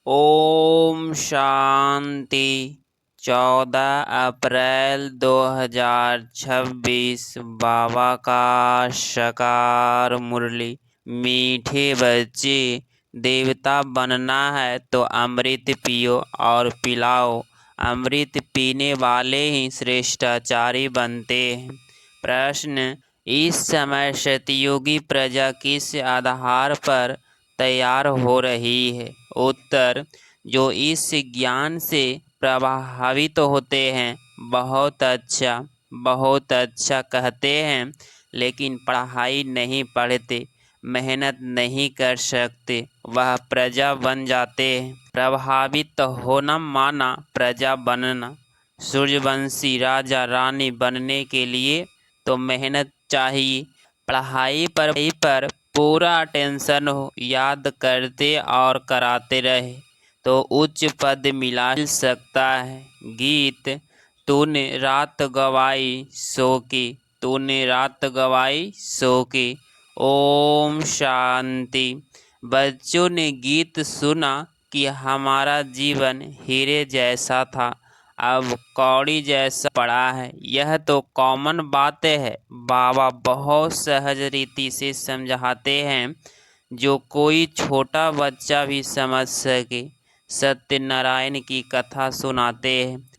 ओम शांति। 14 अप्रैल 2026 बाबा का शकार मुरली। मीठे बच्चे, देवता बनना है तो अमृत पियो और पिलाओ। अमृत पीने वाले ही श्रेष्ठाचारी बनते हैं। प्रश्न: इस समय सतयुगी प्रजा किस आधार पर तैयार हो रही है? उत्तर: जो इस ज्ञान से प्रभावित होते हैं। बहुत अच्छा कहते हैं, लेकिन पढ़ाई नहीं पढ़ते, मेहनत नहीं कर सकते, वह प्रजा बन जाते हैं। प्रभावित होना माना प्रजा बनना। सूर्यवंशी राजा रानी बनने के लिए तो मेहनत चाहिए। पढ़ाई पर पूरा अटेंशन हो, याद करते और कराते रहे तो उच्च पद मिल सकता है। गीत: तूने रात गवाई सो की, तूने रात गवाई सो की। ओम शांति। बच्चों ने गीत सुना कि हमारा जीवन हीरे जैसा था, अब कौड़ी जैसा पड़ा है। यह तो कॉमन बातें है। बाबा बहुत सहज रीति से समझाते हैं, जो कोई छोटा बच्चा भी समझ सके। सत्यनारायण की कथा सुनाते हैं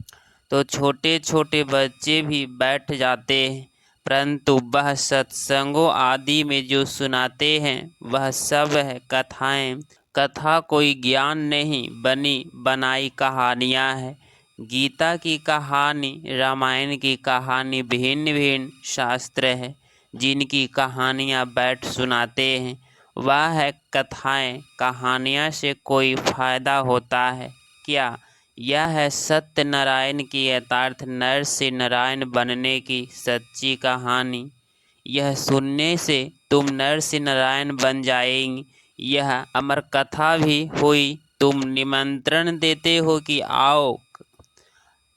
तो छोटे छोटे बच्चे भी बैठ जाते हैं, परंतु वह सत्संगों आदि में जो सुनाते हैं वह सब है कथाएं। कथा कोई ज्ञान नहीं, बनी बनाई कहानियाँ हैं। गीता की कहानी, रामायण की कहानी भिन्न भिन्न शास्त्र है, जिनकी कहानियाँ बैठ सुनाते हैं वह है कथाएं। कहानियाँ से कोई फायदा होता है क्या? यह है सत्यनारायण की यथार्थ नर से नारायण बनने की सच्ची कहानी। यह सुनने से तुम नर से नारायण बन जाएंगे। यह अमर कथा भी हुई। तुम निमंत्रण देते हो कि आओ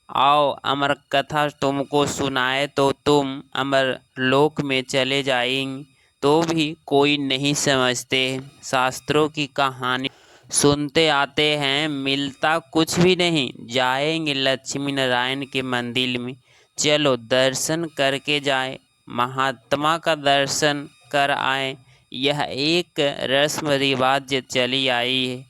आओ अमर कथा तुमको सुनाए तो तुम अमर लोक में चले जाएंगे, तो भी कोई नहीं समझते। शास्त्रों की कहानी सुनते आते हैं, मिलता कुछ भी नहीं। जाएंगे लक्ष्मी नारायण के मंदिर में, चलो दर्शन करके जाए, महात्मा का दर्शन कर आए। यह एक रस्म रिवाज चली आई है।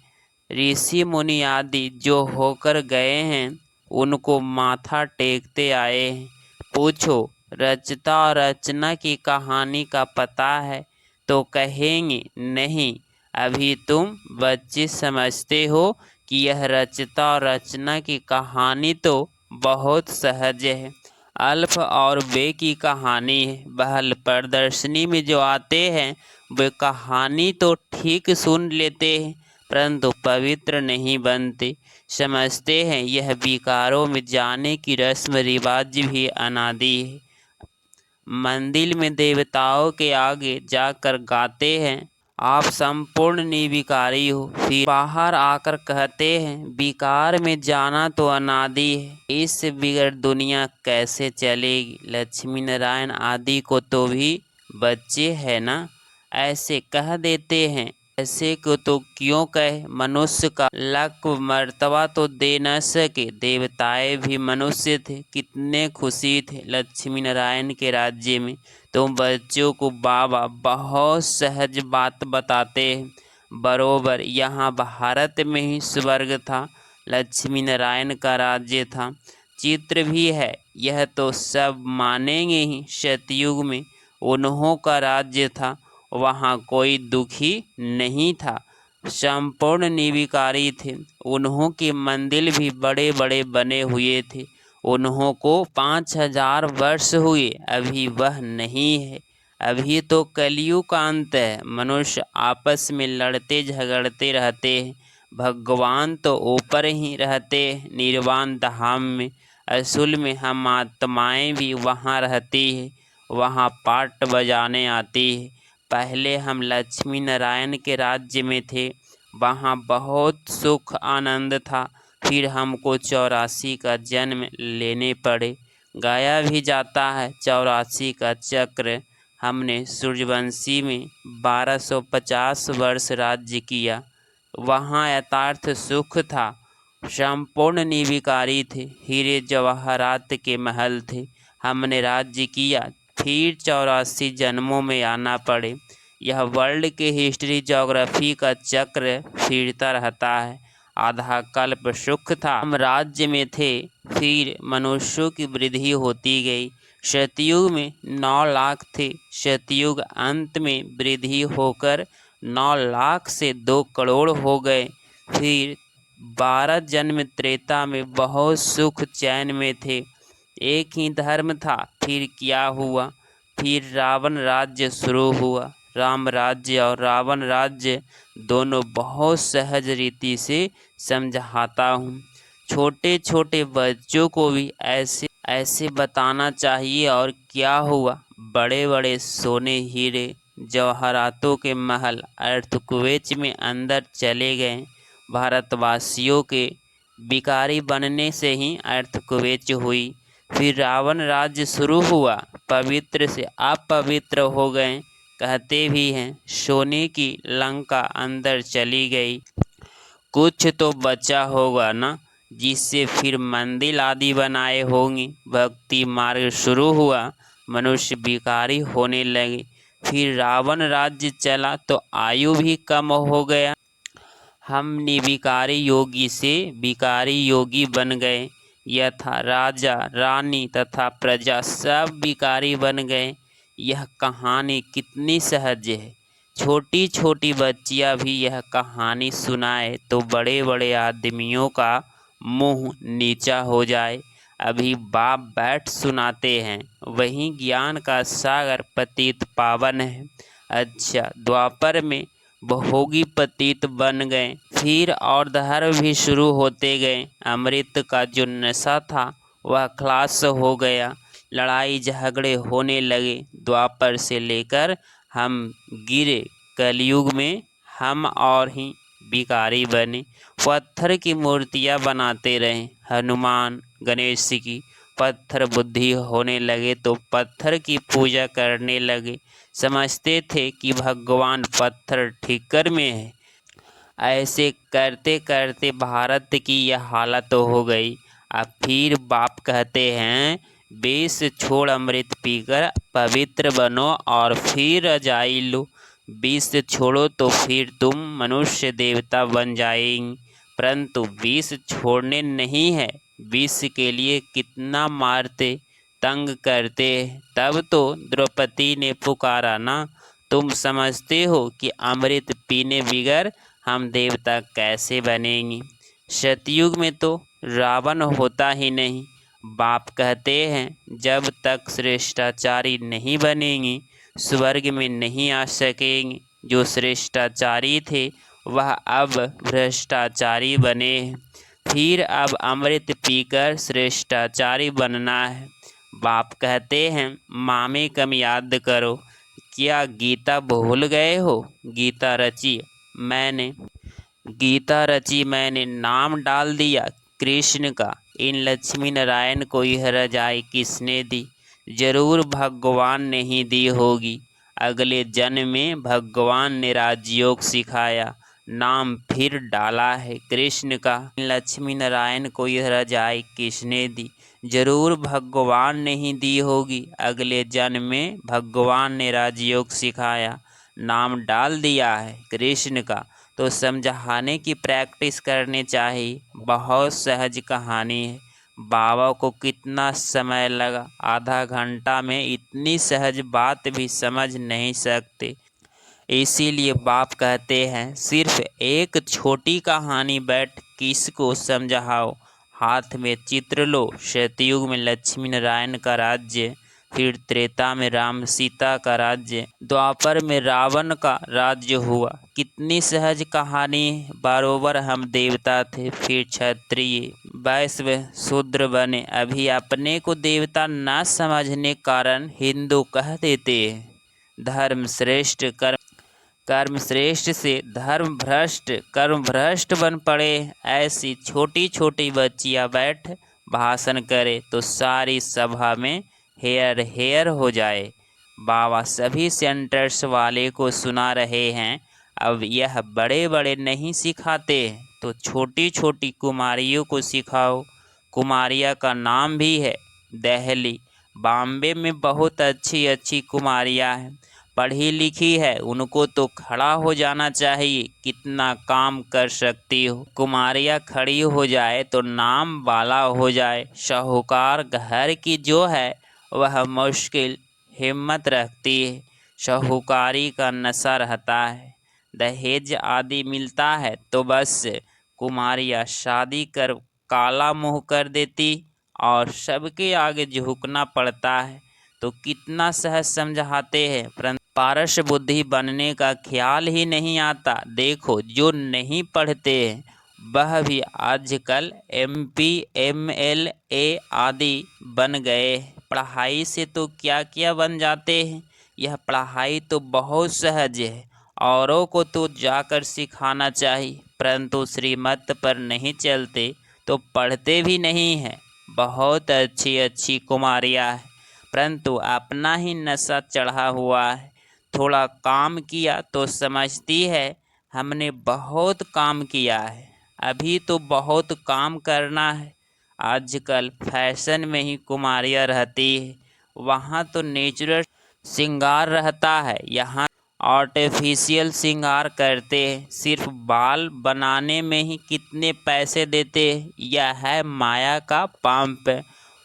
ऋषि मुनि आदि जो होकर गए हैं उनको माथा टेकते आए हैं। पूछो रचता और रचना की कहानी का पता है तो कहेंगे नहीं, अभी तुम बच्चे समझते हो कि यह रचता और रचना की कहानी तो बहुत सहज है। अल्फ और बे की कहानी है। बहल प्रदर्शनी में जो आते हैं वे कहानी तो ठीक सुन लेते हैं, परंतु पवित्र नहीं बनते। समझते हैं यह विकारों में जाने की रस्म रिवाज भी अनादि है। मंदिर में देवताओं के आगे जाकर गाते हैं, आप संपूर्ण निर्विकारी हो, फिर बाहर आकर कहते हैं विकार में जाना तो अनादि है। इस बिगड़ दुनिया कैसे चलेगी? लक्ष्मी नारायण आदि को तो भी बच्चे हैं ना, ऐसे कह देते हैं। ऐसे को तो क्यों कहे? मनुष्य का लक मर्तबा तो दे न सके। देवताएं भी मनुष्य थे, कितने खुशी थे लक्ष्मी नारायण के राज्य में। तुम बच्चों को बाबा बहुत सहज बात बताते हैं। बरोबर यहाँ भारत में ही स्वर्ग था, लक्ष्मी नारायण का राज्य था। चित्र भी है, यह तो सब मानेंगे ही। सतयुग में उन्हों का राज्य था, वहाँ कोई दुखी नहीं था, संपूर्ण निर्विकारी थे। उन्हों के मंदिर भी बड़े बड़े बने हुए थे। उन्हों को 5000 वर्ष हुए, अभी वह नहीं है। अभी तो कलयुग का अंत है, मनुष्य आपस में लड़ते झगड़ते रहते हैं। भगवान तो ऊपर ही रहते हैं निर्वाण धाम में। असूल में हम आत्माएं भी वहाँ रहती है, वहाँ पाट बजाने आती है। पहले हम लक्ष्मी नारायण के राज्य में थे, वहाँ बहुत सुख आनंद था। फिर हमको 84 का जन्म लेने पड़े। गाया भी जाता है 84 का चक्र। हमने सूर्यवंशी में 1250 वर्ष राज्य किया, वहाँ यथार्थ सुख था। संपूर्ण निर्विकारी थे, हीरे जवाहरात के महल थे। हमने राज्य किया, फिर 84 जन्मों में आना पड़े। यह वर्ल्ड के हिस्ट्री ज्योग्राफी का चक्र फिरता रहता है। आधा कल्प सुख था, हम राज्य में थे, फिर मनुष्यों की वृद्धि होती गई। सतयुग में 9 लाख थे, सतयुग अंत में वृद्धि होकर 9 लाख से 2 करोड़ हो गए। फिर 12 जन्म त्रेता में बहुत सुख चैन में थे, एक ही धर्म था। फिर क्या हुआ? फिर रावण राज्य शुरू हुआ। राम राज्य और रावण राज्य दोनों बहुत सहज रीति से समझाता हूँ। छोटे छोटे बच्चों को भी ऐसे ऐसे बताना चाहिए। और क्या हुआ? बड़े बड़े सोने हीरे जवाहरातों के महल अर्थक्वेच में अंदर चले गए। भारतवासियों के भिखारी बनने से ही अर्थक्वेच हुई। फिर रावण राज्य शुरू हुआ, पवित्र से अपवित्र हो गए। कहते भी हैं सोने की लंका अंदर चली गई। कुछ तो बचा होगा ना, जिससे फिर मंदिर आदि बनाए होंगे। भक्ति मार्ग शुरू हुआ, मनुष्य भिखारी होने लगे। फिर रावण राज्य चला तो आयु भी कम हो गया। हम निर्विकारी योगी से विकारी योगी बन गए। यथा राजा रानी तथा प्रजा सब विकारी बन गए। यह कहानी कितनी सहज है। छोटी छोटी बच्चियां भी यह कहानी सुनाए तो बड़े बड़े आदमियों का मुंह नीचा हो जाए। अभी बाप बैठ सुनाते हैं, वही ज्ञान का सागर पतित पावन है। अच्छा, द्वापर में भोगी पतित बन गए, फिर और धर्म भी शुरू होते गए। अमृत का जो नशा था वह खलास हो गया। लड़ाई झगड़े होने लगे। द्वापर से लेकर हम गिरे, कलयुग में हम और ही भिखारी बने। पत्थर की मूर्तियां बनाते रहे। हनुमान गणेश की पत्थर बुद्धि होने लगे तो पत्थर की पूजा करने लगे। समझते थे कि भगवान पत्थर ठीकर में है। ऐसे करते करते भारत की यह हालत हो गई। अब फिर बाप कहते हैं विष छोड़ अमृत पीकर पवित्र बनो और फिर रजाई लो। विष छोड़ो तो फिर तुम मनुष्य देवता बन जाएंगे। परंतु विष छोड़ने नहीं है। विष के लिए कितना मारते तंग करते। तब तो द्रौपदी ने पुकारा ना, तुम समझते हो कि अमृत पीने बिगर हम देवता कैसे बनेंगे। सतयुग में तो रावण होता ही नहीं। बाप कहते हैं जब तक श्रेष्ठाचारी नहीं बनेंगे स्वर्ग में नहीं आ सकेंगे। जो श्रेष्ठाचारी थे वह अब भ्रष्टाचारी बने हैं। फिर अब अमृत पीकर श्रेष्ठाचारी बनना है। बाप कहते हैं मामे कम याद करो। क्या गीता भूल गए हो? गीता रची मैंने नाम डाल दिया कृष्ण का। इन लक्ष्मी नारायण को यह रजाई किसने दी? जरूर भगवान ने ही दी होगी। अगले जन्म में भगवान ने राजयोग सिखाया, नाम फिर डाला है कृष्ण का। इन लक्ष्मी नारायण को यह रजाई किसने दी? जरूर भगवान ने ही दी होगी। अगले जन्म में भगवान ने राजयोग सिखाया, नाम डाल दिया है कृष्ण का। तो समझाने की प्रैक्टिस करनी चाहिए। बहुत सहज कहानी है। बाबा को कितना समय लगा, आधा घंटा में इतनी सहज बात भी समझ नहीं सकते। इसीलिए बाप कहते हैं सिर्फ एक छोटी कहानी बैठ किसको समझाओ। हाथ में चित्र लो। सतयुग में लक्ष्मी नारायण का राज्य, फिर त्रेता में राम सीता का राज्य, द्वापर में रावण का राज्य हुआ। कितनी सहज कहानी। बरोबर हम देवता थे, फिर क्षत्रिय वैश्य शूद्र बने। अभी अपने को देवता न समझने कारण हिंदू कह देते हैं धर्म श्रेष्ठ कर्म श्रेष्ठ से धर्म भ्रष्ट कर्म भ्रष्ट बन पड़े। ऐसी छोटी छोटी बच्चियां बैठ भाषण करे तो सारी सभा में हेयर हेयर हो जाए। बाबा सभी सेंटर्स वाले को सुना रहे हैं। अब यह बड़े बड़े नहीं सिखाते हैं तो छोटी छोटी कुमारियों को सिखाओ। कुमारिया का नाम भी है दहली। बॉम्बे में बहुत अच्छी अच्छी कुमारियाँ हैं, पढ़ी लिखी है, उनको तो खड़ा हो जाना चाहिए। कितना काम कर सकती हो। कुमारिया खड़ी हो जाए तो नाम वाला हो जाए। साहूकार घर की जो है वह मुश्किल हिम्मत रखती है। साहूकारी का नशा रहता है, दहेज आदि मिलता है तो बस कुमारिया शादी कर काला मुँह कर देती और सबके आगे झुकना पड़ता है। तो कितना सहज समझाते हैं परंतु पारस बुद्धि बनने का ख्याल ही नहीं आता। देखो जो नहीं पढ़ते हैं वह भी आजकल MP MLA आदि बन गए। पढ़ाई से तो क्या क्या बन जाते हैं। यह पढ़ाई तो बहुत सहज है, औरों को तो जाकर सिखाना चाहिए, परंतु श्रीमत पर नहीं चलते तो पढ़ते भी नहीं हैं। बहुत अच्छी अच्छी कुमारियाँ हैं परंतु अपना ही नशा चढ़ा हुआ है। थोड़ा काम किया तो समझती है हमने बहुत काम किया है, अभी तो बहुत काम करना है। आजकल फैशन में ही कुमारियाँ रहती है, वहाँ तो नेचुरल श्रृंगार रहता है, यहाँ आर्टिफिशियल श्रृंगार करते हैं। सिर्फ बाल बनाने में ही कितने पैसे देते हैं। यह है माया का पंप।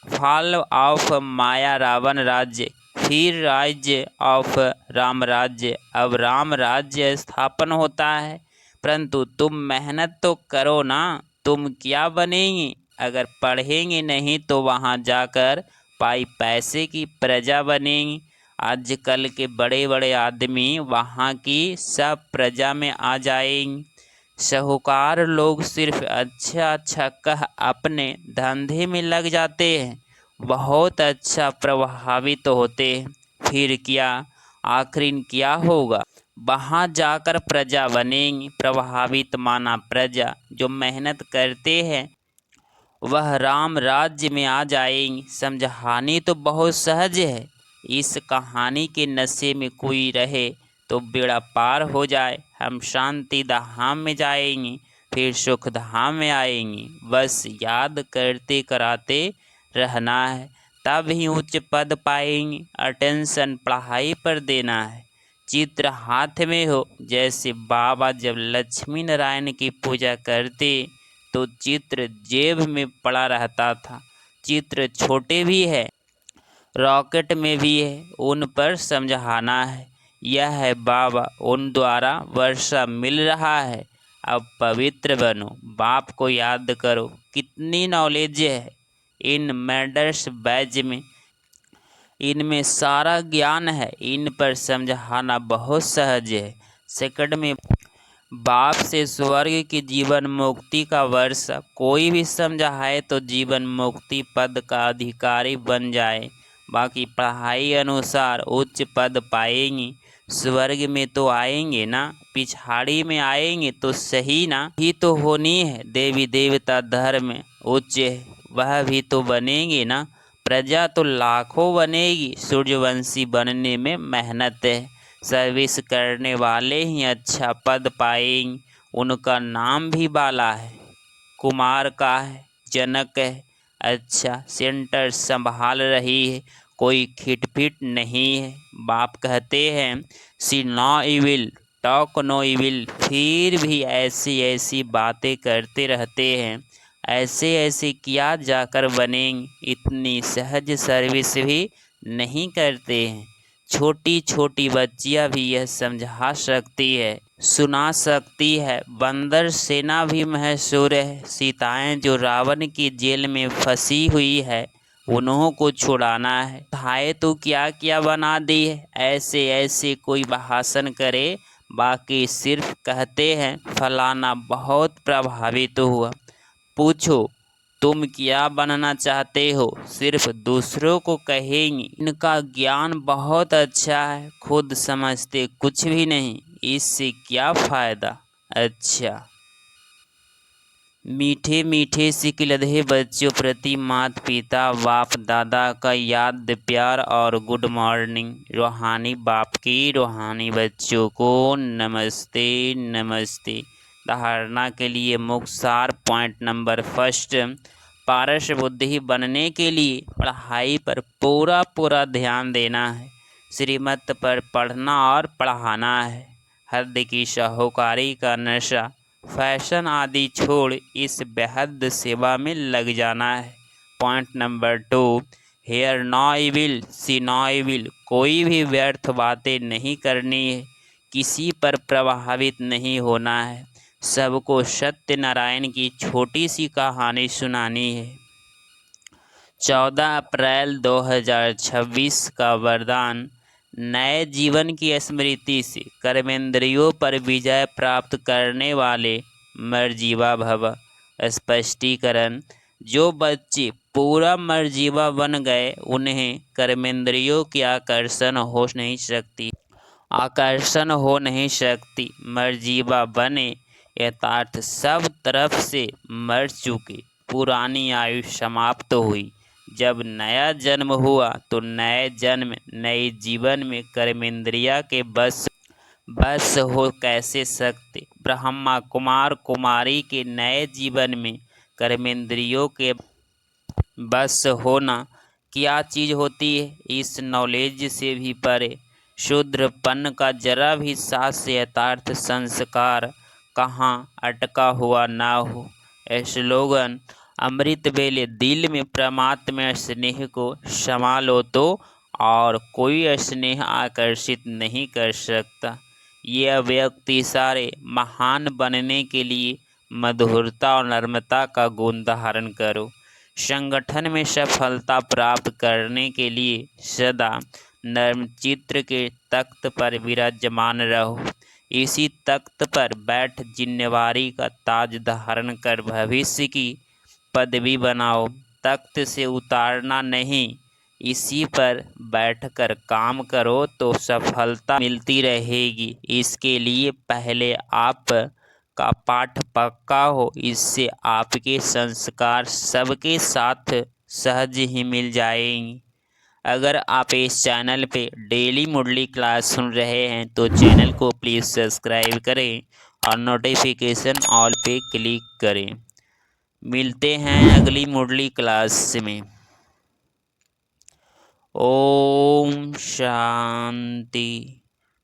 फॉल ऑफ माया रावण राज्य, फिर राज्य ऑफ राम राज्य। अब राम राज्य स्थापन होता है, परंतु तुम मेहनत तो करो ना। तुम क्या बनेंगे अगर पढ़ेंगे नहीं तो वहाँ जाकर पाई पैसे की प्रजा बनेंगी। आजकल के बड़े बड़े आदमी वहाँ की सब प्रजा में आ जाएंगे। साहूकार लोग सिर्फ अच्छा अच्छा कह अपने धंधे में लग जाते हैं, बहुत अच्छा प्रभावित होते हैं। फिर क्या आखिर क्या होगा, वहाँ जाकर प्रजा बनेंगी। प्रभावित माना प्रजा जो मेहनत करते हैं वह राम राज्य में आ जाएंगे। समझानी तो बहुत सहज है। इस कहानी के नशे में कोई रहे तो बेड़ा पार हो जाए। हम शांति धाम में जाएंगे, फिर सुख धाम में आएंगे। बस याद करते कराते रहना है, तब ही उच्च पद पाएंगे। अटेंशन पढ़ाई पर देना है। चित्र हाथ में हो, जैसे बाबा जब लक्ष्मी नारायण की पूजा करते तो चित्र जेब में पड़ा रहता था। चित्र छोटे भी है, रॉकेट में भी है, उन पर समझाना है। यह है बाबा, उन द्वारा वर्षा मिल रहा है। अब पवित्र बनो, बाप को याद करो। कितनी नॉलेज है इन मैडर्स बैज में, इनमें सारा ज्ञान है। इन पर समझाना बहुत सहज है। सेकंड में बाप से स्वर्ग की जीवन मुक्ति का वर्ष कोई भी समझाए तो जीवन मुक्ति पद का अधिकारी बन जाए। बाकी पढ़ाई अनुसार उच्च पद पाएंगी। स्वर्ग में तो आएंगे ना, पिछाड़ी में आएंगे तो सही ना। ही तो होनी है, देवी देवता धर्म उच्च है, वह भी तो बनेंगे ना। प्रजा तो लाखों बनेगी, सूर्यवंशी बनने में मेहनत है। सर्विस करने वाले ही अच्छा पद पाएंगे। उनका नाम भी बाला है, कुमार का है, जनक है। अच्छा सेंटर संभाल रही है, कोई खिटपिट नहीं है। बाप कहते हैं see no evil talk no evil, फिर भी ऐसी ऐसी बातें करते रहते हैं। ऐसे ऐसे क्या जाकर बनेंगे, इतनी सहज सर्विस भी नहीं करते हैं। छोटी छोटी बच्चियां भी यह समझा सकती है, सुना सकती है। बंदर सेना भी मशहूर है। सीताएं जो रावण की जेल में फंसी हुई है उन्हों को छुड़ाना है। भाई तो क्या क्या बना दी है। ऐसे ऐसे कोई भाषण करे, बाकी सिर्फ कहते हैं फलाना बहुत प्रभावित हुआ। पूछो तुम क्या बनना चाहते हो, सिर्फ दूसरों को कहेंगी। इनका ज्ञान बहुत अच्छा है, खुद समझते कुछ भी नहीं, इससे क्या फ़ायदा। अच्छा मीठे मीठे सिकलधे बच्चों प्रति माता पिता बाप दादा का याद प्यार और गुड मॉर्निंग। रूहानी बाप की रूहानी बच्चों को नमस्ते नमस्ते। धारणा के लिए मुख्य पॉइंट नंबर फर्स्ट, पारस बुद्धि बनने के लिए पढ़ाई पर पूरा ध्यान देना है। श्रीमत पर पढ़ना और पढ़ाना है। हद की शाहूकारी का नशा, फैशन आदि छोड़ इस बेहद सेवा में लग जाना है। Point number 2, hear no evil see no evil. कोई भी व्यर्थ बातें नहीं करनी है, किसी पर प्रभावित नहीं होना है, सबको सत्यनारायण की छोटी सी कहानी सुनानी है। 14 अप्रैल 2026 का वरदान, नए जीवन की स्मृति से कर्मेंद्रियों पर विजय प्राप्त करने वाले मर्जीवा भव। स्पष्टीकरण, जो बच्चे पूरा मर्जीवा बन गए उन्हें कर्मेंद्रियों की आकर्षण हो नहीं सकती। मर्जीवा बने यथार्थ सब तरफ से मर चुके, पुरानी आयु समाप्त हुई। जब नया जन्म हुआ तो नए जन्म नए जीवन में कर्मेंद्रिया के बस हो कैसे सकते। ब्रह्मा कुमार कुमारी के नए जीवन में कर्मेंद्रियों के बस होना क्या चीज़ होती है, इस नॉलेज से भी परे। शूद्रपन का जरा भी सास यथार्थ संस्कार कहाँ अटका हुआ ना हो। स्लोगन, अमृत बेले दिल में परमात्मा स्नेह को समा लो तो और कोई स्नेह आकर्षित नहीं कर सकता। यह व्यक्ति सारे महान बनने के लिए मधुरता और नम्रता का गुण धारण करो। संगठन में सफलता प्राप्त करने के लिए सदा नर्म चित्र के तख्त पर विराजमान रहो। इसी तख्त पर बैठ जिम्मेवारी का ताज धारण कर भविष्य की पदवी बनाओ। तख्त से उतारना नहीं, इसी पर बैठकर काम करो तो सफलता मिलती रहेगी। इसके लिए पहले आप का पाठ पक्का हो, इससे आपके संस्कार सबके साथ सहज ही मिल जाएंगे। अगर आप इस चैनल पे डेली मुरली क्लास सुन रहे हैं तो चैनल को प्लीज़ सब्सक्राइब करें और नोटिफिकेशन ऑल पे क्लिक करें। मिलते हैं अगली मुरली क्लास में। ओम शांति,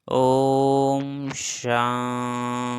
ओम शांति।